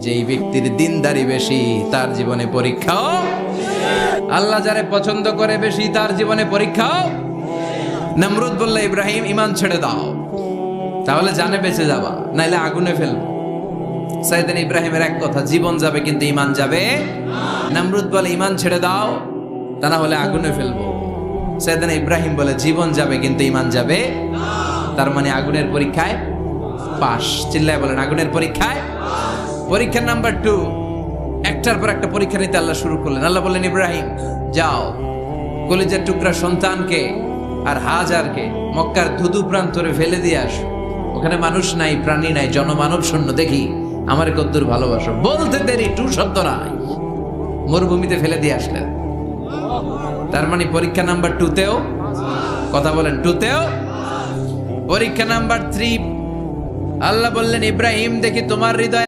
যেই ব্যক্তির দিনদারি বেশি তার জীবনে পরীক্ষাও, আল্লাহ যারে পছন্দ করে বেশি তার জীবনে পরীক্ষাও। নমরুদ বলল, ইব্রাহিম ঈমান ছেড়ে দাও, তাহলে জানে বেঁচে যাবা, নাইলে আগুনে ফেলবো। সাইয়েদনা ইব্রাহিমের এক কথা, জীবন যাবে কিন্তু ঈমান যাবে। নমরুদ বলে, ঈমান ছেড়ে দাও, তা না হলে আগুনে ফেলবো। সাইয়েদনা ইব্রাহিম বলে, জীবন যাবে কিন্তু ঈমান যাবে। তার মানে আগুনের পরীক্ষায় পাস। চিল্লায় বলেন, আগুনের পরীক্ষায়। পরীক্ষা নাম্বার 2, একটার পর একটা পরীক্ষা নিতে আল্লাহ শুরু করলেন। আল্লাহ বললেন, ইব্রাহিম যাও, কলিজার টুকরা সন্তানকে আর হাজারকে মক্কার ধুধু প্রান্তরে ফেলে দিয়ে আসো। ওখানে মানুষ নাই, প্রাণী নাই, জনমানব শূন্য, দেখি আমার কদ্দুর ভালোবাসো। বলতে দেরি, টু শব্দ নাই, মরুভূমিতে ফেলে দিয়ে আসলেন। তার মানে পরীক্ষা নাম্বার 2তেও, কথা বলেন, 2তেও। পরীক্ষা নাম্বার 3, আল্লাহ বললেন, ইব্রাহিম দেখি তোমার হৃদয়